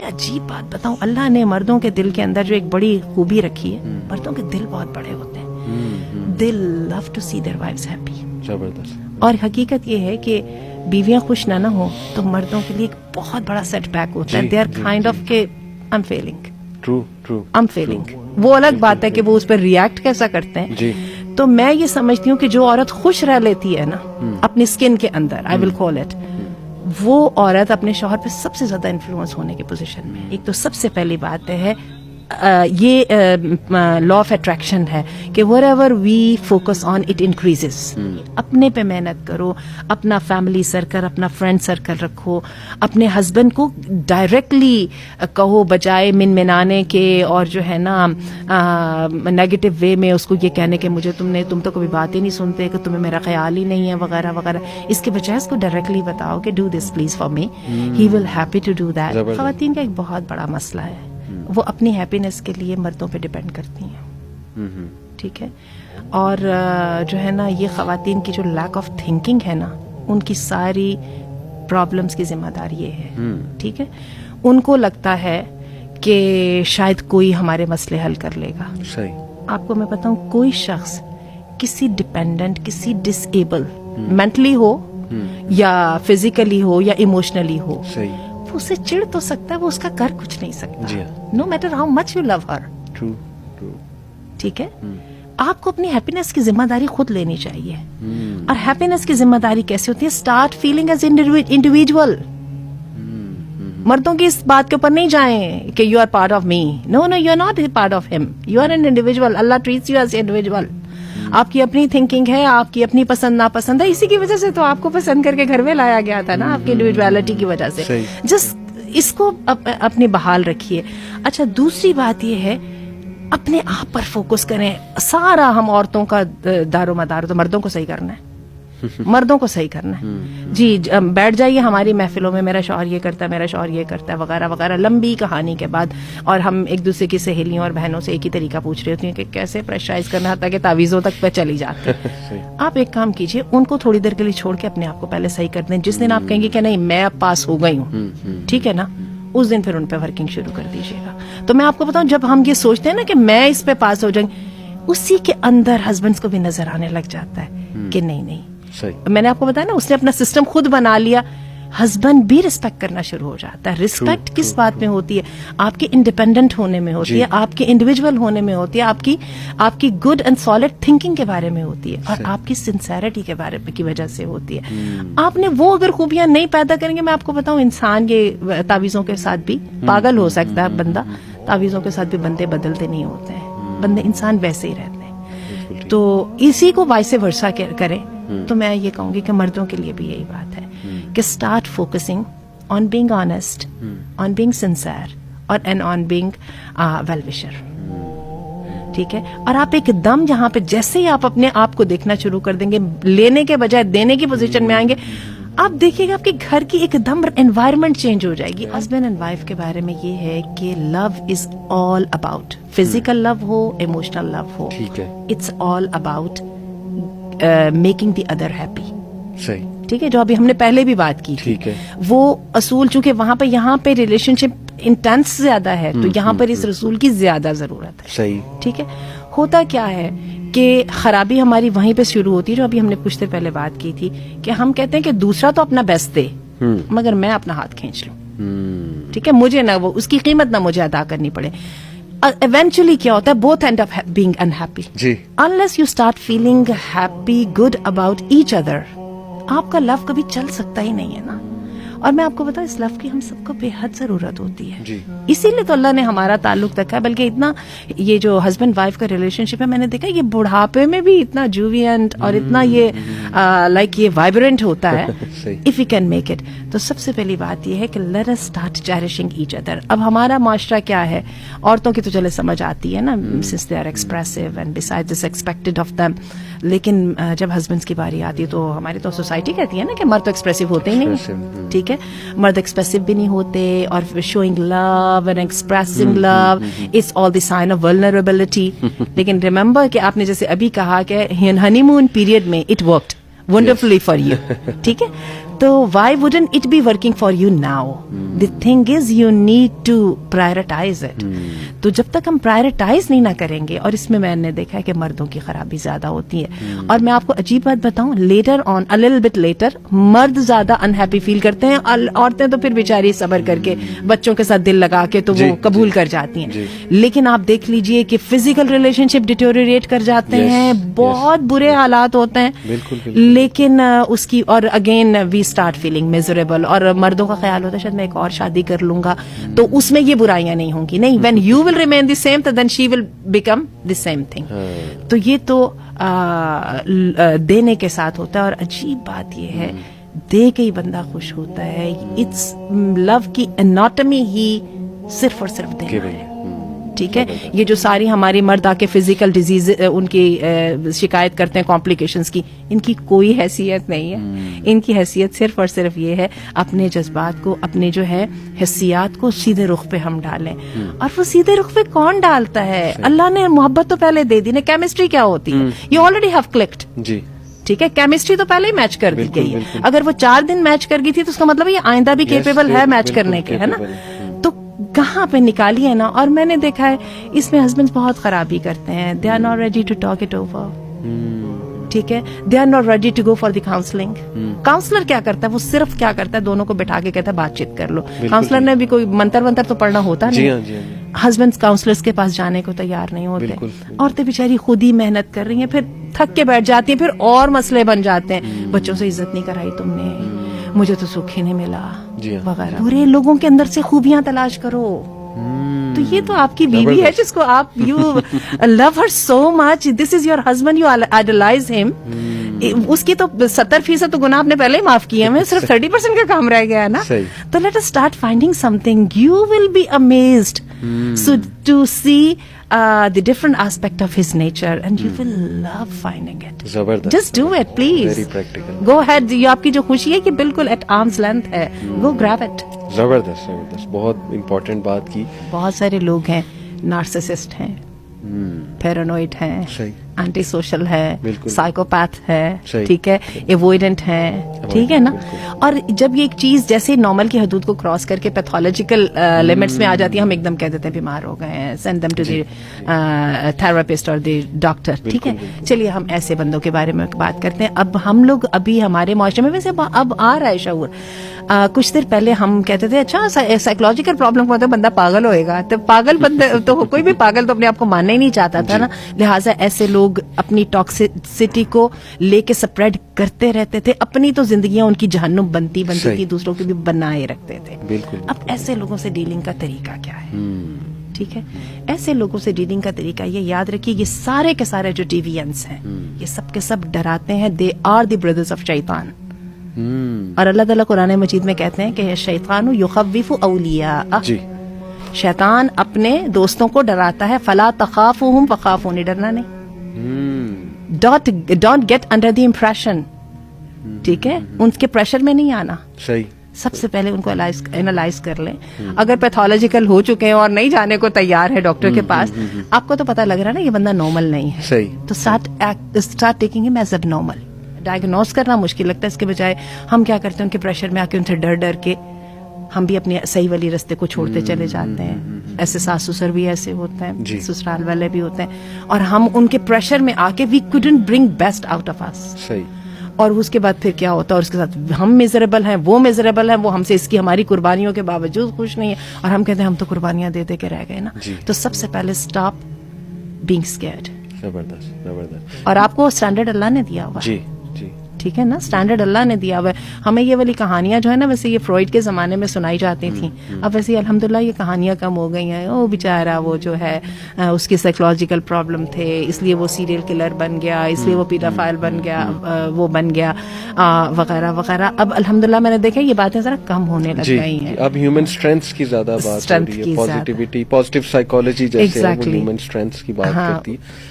میں عجیب بات بتاؤں, اللہ نے مردوں کے دل کے اندر جو ایک بڑی خوبی رکھی ہے, مردوں کے دل بہت بڑے ہوتے ہیں. They love to see their wives happy. زبردست. اور حقیقت یہ ہے کہ بیویاں خوش نہ ہو تو مردوں کے لیے ایک بہت بڑا سیٹ بیک ہوتا ہے. دے آر کائنڈ آف کہ I am feeling, I am feeling. وہ الگ بات ہے کہ وہ اس پر ریئیکٹ کیسا کرتے ہیں. تو میں یہ سمجھتی ہوں کہ جو عورت خوش رہ لیتی ہے نا اپنی اسکن کے اندر, آئی ول کال اٹ, وہ عورت اپنے شوہر پہ سب سے زیادہ انفلوئنس ہونے کی پوزیشن میں. ایک تو سب سے پہلی بات ہے یہ لا آف اٹریکشن ہے کہ whatever we focus on it increases. اپنے پہ محنت کرو, اپنا فیملی سرکل, اپنا فرینڈ سرکل رکھو, اپنے ہسبینڈ کو ڈائریکٹلی کہو بجائے منانے کے اور جو ہے نا نیگیٹو وے میں اس کو یہ کہنے کہ تم تو کبھی بات ہی نہیں سنتے, کہ تمہیں میرا خیال ہی نہیں ہے وغیرہ وغیرہ. اس کے بجائے اس کو ڈائریکٹلی بتاؤ کہ do this please for me, he will happy to do that. خواتین کا ایک بہت بڑا مسئلہ ہے, وہ اپنی ہیپینس کے لیے مردوں پہ ڈیپینڈ کرتی ہیں. ٹھیک ہے. اور جو ہے نا یہ خواتین کی جو لیک آف تھنکنگ ہے نا, ان کی ساری پرابلمس کی ذمہ دار یہ ہے. ٹھیک ہے. ان کو لگتا ہے کہ شاید کوئی ہمارے مسئلے حل کر لے گا. صحیح. آپ کو میں بتاؤں, کوئی شخص کسی ڈپینڈنٹ, کسی ڈس ایبل مینٹلی ہو یا فزیکلی ہو یا ایموشنلی ہو, وہ اسے چڑ تو سکتا ہے, وہ اس کا کر کچھ نہیں سکتا, no matter how much you love her. ٹھیک ہے. آپ کو اپنی ہیپینس کی ذمہ داری خود لینی چاہیے. اور ہیپینس کی ذمہ داری کیسے ہوتی ہے؟ Start feeling as individual. مردوں کی اس بات کے اوپر نہیں جائیں کہ you are part of me. No you are not part of ہم, you are an individual. Allah treats you as individual. آپ کی اپنی تھنکنگ ہے, آپ کی اپنی پسند ناپسند ہے, اسی کی وجہ سے تو آپ کو پسند کر کے گھر میں لایا گیا تھا نا, آپ کی انڈیویجوالٹی کی وجہ سے. جسٹ اس کو اپنی بحال رکھیے. اچھا, دوسری بات یہ ہے اپنے آپ پر فوکس کریں. سارا ہم عورتوں کا دار و مدار تو مردوں کو صحیح کرنا ہے, مردوں کو صحیح کرنا ہے. جی بیٹھ جائیے ہماری محفلوں میں, میرا شوہر یہ کرتا ہے, میرا شوہر یہ کرتا ہے وغیرہ وغیرہ, لمبی کہانی کے بعد, اور ہم ایک دوسرے کی سہیلیوں اور بہنوں سے ایک ہی طریقہ پوچھ رہے ہوتے ہیں کہ کیسے پریشرائز کرنا, تاکہ تعویذوں تک پہ چلی جاتے. آپ ایک کام کیجیے, ان کو تھوڑی دیر کے لیے چھوڑ کے اپنے آپ کو پہلے صحیح کر دیں. جس دن آپ کہیں گے کہ نہیں میں اب پاس ہو گئی ہوں, ٹھیک ہے نا, اس دن پھر ان پہ ورکنگ شروع کر دیجیے گا. تو میں آپ کو بتاؤں, جب ہم یہ سوچتے ہیں نا کہ میں اس پہ پاس ہو جائیں, اسی کے اندر ہسبینڈس کو بھی نظر آنے لگ جاتا ہے کہ نہیں. میں نے آپ کو بتایا نا, اس نے اپنا سسٹم خود بنا لیا. ہسبینڈ بھی ریسپیکٹ کرنا شروع ہو جاتا ہے. ریسپیکٹ کس بات میں ہوتی ہے؟ آپ کے انڈیپینڈنٹ ہونے میں ہوتی ہے, آپ کے انڈیویجول ہونے میں ہوتی ہے, آپ کی گڈ اینڈ سالڈ تھنکنگ کے بارے میں ہوتی ہے, اور آپ کی سنسیرٹی کے بارے میں کی وجہ سے ہوتی ہے. آپ نے وہ اگر خوبیاں نہیں پیدا کریں گے, میں آپ کو بتاؤں, انسان یہ تعویذوں کے ساتھ بھی پاگل ہو سکتا ہے بندہ, تعویذوں کے ساتھ بھی بندے بدلتے نہیں ہوتے ہیں, بندے انسان ویسے ہی رہتے ہیں. تو اسی کو وائس ورسا کریں. تو میں یہ کہوں گی کہ مردوں کے لیے بھی یہی بات ہے کہ start focusing on being honest, on being sincere, اور and on being well wisher. ٹھیک ہے. اور آپ ایک دم یہاں پہ جیسے ہی آپ اپنے آپ کو دیکھنا شروع کر دیں گے, لینے کے بجائے دینے کی پوزیشن میں آئیں گے, آپ دیکھیے گا آپ کے گھر کی ایک دم انوائرمنٹ چینج ہو جائے گی. ہسبینڈ اینڈ وائف کے بارے میں یہ ہے کہ love is all about, physical love ہو, ایموشنل لو ہو, it's all about making the other happy. صحیح. ٹھیک ہے. جو ابھی ہم نے پہلے بھی بات کی تھی, وہ اصول چونکہ وہاں پہ یہاں پہ ریلیشن شپ انٹینس زیادہ ہے, تو یہاں پر اس رسول کی زیادہ ضرورت ہے. صحیح. ٹھیک ہے. ہوتا کیا ہے کہ خرابی ہماری وہیں پہ شروع ہوتی ہے, جو ابھی ہم نے کچھ دیر پہلے بات کی تھی, کہ ہم کہتے ہیں کہ دوسرا تو اپنا بیسٹ دے, مگر میں اپنا ہاتھ کھینچ لوں. ٹھیک ہے. مجھے نہ وہ اس کی قیمت نہ مجھے ادا کرنی پڑے. ایونچولی کیا ہوتا ہے, both and of being unhappy. Unless you start feeling happy, good about each other, آپ کا لو کبھی چل سکتا ہی نہیں ہے نا. اور میں آپ کو بتاؤں, اس لو کی ہم سب کو بے حد ضرورت ہوتی ہے. اسی لیے تو اللہ نے ہمارا تعلق رکھا ہے. بلکہ اتنا یہ جو ہسبینڈ وائف کا ریلیشن شپ ہے, میں نے دیکھا یہ بڑھاپے میں بھی اتنا جووینٹ اور اتنا یہ لائک یہ وائبرنٹ ہوتا ہے, if you can make it. تو سب سے پہلی بات یہ ہے کہ let us start cherishing each other. اب ہمارا معاشرہ کیا ہے, عورتوں کی تو چلے سمجھ آتی ہے نا, since they are expressive and beside this expected of them. لیکن جب ہسبینڈس کی باری آتی ہے تو ہماری تو سوسائٹی کہتی ہے نا کہ مرد تو ایکسپریسو ہوتے ہی نہیں. ٹھیک ہے. مرد ایکسپریسو بھی نہیں ہوتے, اور showing love and expressing love it's all the sign of vulnerability. لیکن ریممبر کہ آپ نے جیسے ابھی کہا کہ ہنی مون پیریڈ میں it worked wonderfully for you. ٹھیک ہے. تو why wouldn't it be working for you now? The thing is you need to prioritize it. تو جب تک ہم prioritize نہیں نہ کریں گے, اور اس میں میں نے دیکھا ہے کہ مردوں کی خرابی زیادہ ہوتی ہے. اور میں آپ کو عجیب بات بتاؤں, later on, a little bit later, مرد زیادہ unhappy feel کرتے ہیں, عورتیں تو پھر بیچاری صبر کر کے بچوں کے ساتھ دل لگا کے تو وہ قبول کر جاتی ہیں. لیکن آپ دیکھ لیجئے کہ فزیکل ریلیشن شپ ڈیٹیوریٹ کر جاتے ہیں, بہت برے حالات ہوتے ہیں. لیکن اس کی, اور again we start feeling miserable, اور مردوں کا خیال ہوتا ہے شاید میں ایک اور شادی کر لوں گا تو اس میں یہ برائیاں نہیں ہوں گی. نہیں, when you will remain the same then she will become the same thing. تو یہ تو دینے کے ساتھ ہوتا ہے. اور عجیب بات یہ ہے, دے کے ہی بندہ خوش ہوتا ہے. اٹس لو کی اناٹمی ہی صرف اور صرف دینا ہے. ٹھیک ہے, یہ جو ساری ہماری مرد آ کے فزیکل ڈیزیز ان کی شکایت کرتے ہیں کمپلیکیشنز کی, ان کی کوئی حیثیت نہیں ہے. ان کی حیثیت صرف اور صرف یہ ہے اپنے جذبات کو, اپنے جو ہے حسیات کو سیدھے رخ پہ ہم ڈالیں. اور وہ سیدھے رخ پہ کون ڈالتا ہے؟ اللہ نے محبت تو پہلے دے دی نا. کیمسٹری کیا ہوتی ہے؟ You already have clicked. جی ٹھیک ہے, کیمسٹری تو پہلے ہی میچ کر دی گئی ہے. اگر وہ 4 دن میچ کر گئی تھی تو اس کا مطلب یہ آئندہ بھی کیپیبل ہے میچ کرنے کے, ہے نا. تو کہاں پہ نکالی ہے نا. اور میں نے دیکھا ہے اس میں ہسبینڈ بہت خرابی کرتے ہیں. They are not ready to talk it over. ٹھیک ہے, they are not ready to go for the counselling. Counsellor کیا کرتا ہے؟ وہ صرف کیا کرتا ہے, دونوں کو بٹھا کے کہتا ہے بات چیت کر لو. کاؤنسلر نے بھی کوئی منتر ونتر تو پڑھنا ہوتا نہیں. ہسبینڈ کاؤنسلرز کے پاس جانے کو تیار نہیں ہوتے. عورتیں بیچاری خود ہی محنت کر رہی ہیں, پھر تھک کے بیٹھ جاتی ہیں, پھر اور مسئلے بن جاتے ہیں. بچوں سے عزت نہیں کرائی تم نے, مجھے تو سکھ ہی نہیں ملا وغیرہ. برے لوگوں کے اندر سے خوبیاں تلاش کرو. تو یہ تو آپ کی بیوی ہے جس کو آپ you love her so much. This is your husband, you idealise him. اس کی تو 70% تو گناہ آپ نے پہلے ہی معاف کیے ہیں, صرف 30% کا کام رہ گیا ہے نا. تو let us start finding something. You will be amazed to see the different aspect of his nature and you will love finding it. زبردست. Just do it please. Very practical. Go ahead. یہ آپ کی جو خوشی ہے کہ بالکل at arm's length ہے, go grab it. زبردست زبردست, بہت امپورٹنٹ بات کی. بہت سارے لوگ ہیں نارسسسٹ ہیں, پیرانوئڈ ہیں, اینٹی سوشل ہے, سائیکوپیتھ ہے, ٹھیک ہے, ایوائڈنٹ ہے, ٹھیک ہے نا. اور جب یہ ایک چیز جیسے نارمل کی حدود کو کراس کر کے پیتھولوجیکل لمٹس میں آ جاتی ہے, ہم ایک دم کہہ دیتے ہیں بیمار ہو گئے ہیں, send them to the therapist اور دی ڈاکٹر. ٹھیک ہے, چلیے ہم ایسے بندوں کے بارے میں بات کرتے ہیں. اب ہم لوگ ابھی ہمارے معاشرے میں ویسے اب آ رہا ہے شعور. کچھ دیر پہلے ہم کہتے تھے اچھا سائیکولوجیکل پرابلم ہوتا ہے, بندہ پاگل ہوئے گا. تو پاگل بندے تو کوئی بھی پاگل تو اپنے آپ کو ماننا ہی نہیں چاہتا تھا نا. لہٰذا ایسے لوگ اپنی ٹاکسٹی کو لے کے سپریڈ کرتے رہتے تھے. اپنی تو زندگیاں ان کی جہنم بنتی تھی, دوسروں کی بھی بنائے رکھتے تھے. اب ایسے لوگوں سے ڈیلنگ کا طریقہ کیا ہے؟ ٹھیک ہے, ایسے لوگوں سے ڈیلنگ کا طریقہ یہ یاد رکھیے, یہ سارے کے سارے جو ڈیوینس ہیں یہ سب کے سب ڈراتے ہیں. They are the brothers of شیطان. اور اللہ تعالیٰ قرآن مجید میں کہتے ہیں کہ شیطان یخوف اولیاء. شیطان اپنے دوستوں کو ڈراتا ہے. فلا تخافوہم فخافونی, ڈرنا نہیں. Don't get under the impression. ٹھیک ہے, ان کے پریشر میں نہیں آنا. صحیح, سب سے پہلے ان کو اینالائز کر لیں. اگر پیتھولوجیکل ہو چکے ہیں اور نہیں جانے کو تیار ہے ڈاکٹر کے پاس, آپ کو تو پتہ لگ رہا ہے نا یہ بندہ نارمل نہیں ہے. صحیح, تو اسٹارٹ ٹیکنگ ہم ایز اب نارمل. ڈائگنوز کرنا مشکل لگتا ہے, اس کے بجائے ہم کیا کرتے ہیں ان کے پریشر میں آ کے ان سے ڈر کے ہم بھی اپنے صحیح والی رستے کو چھوڑتے چلے جاتے ہیں. ایسے ساس سسر بھی ایسے ہوتے ہیں, سسرال والے بھی ہوتے ہیں, اور ہم ان کے پریشر میں آ کے وی couldn't bring best out of us. صحیح, اور اس کے بعد پھر کیا ہوتا ہے, اور اس کے ساتھ ہم میزریبل ہیں, وہ میزریبل ہیں, وہ ہم سے اس کی ہماری قربانیوں کے باوجود خوش نہیں ہے, اور ہم کہتے ہیں ہم تو قربانیاں دے دے کے رہ گئے نا. تو سب سے پہلے اسٹاپ بینگ اسکیئرڈ. زبردست زبردست. اور آپ کو اسٹینڈرڈ اللہ نے دیا ہوا. جی جی, ٹھیک ہے نا, اسٹینڈرڈ اللہ نے دیا ہوا ہے. ہمیں یہ والی کہانیاں جو ہے نا ویسے یہ فرائڈ کے زمانے میں سنائی جاتی تھیں, اب ویسے الحمدللہ یہ کہانیاں کم ہو گئی ہیں. وہ بیچارہ وہ جو ہے اس کی سائیکولوجیکل پرابلم تھے, اس لیے وہ سیریل کلر بن گیا, اس لیے وہ پیڈافائل بن گیا, وہ بن گیا وغیرہ وغیرہ. اب الحمدللہ میں نے دیکھا یہ باتیں ذرا کم ہونے لگ گئی ہیں. اب ہیومن اسٹرینتھ کی زیادہ بات ہو رہی ہے, پازیٹیوٹی, پازیٹیو سائیکولوجی جیسے ہیومن اسٹرینتھ کی بات کرتی ہے.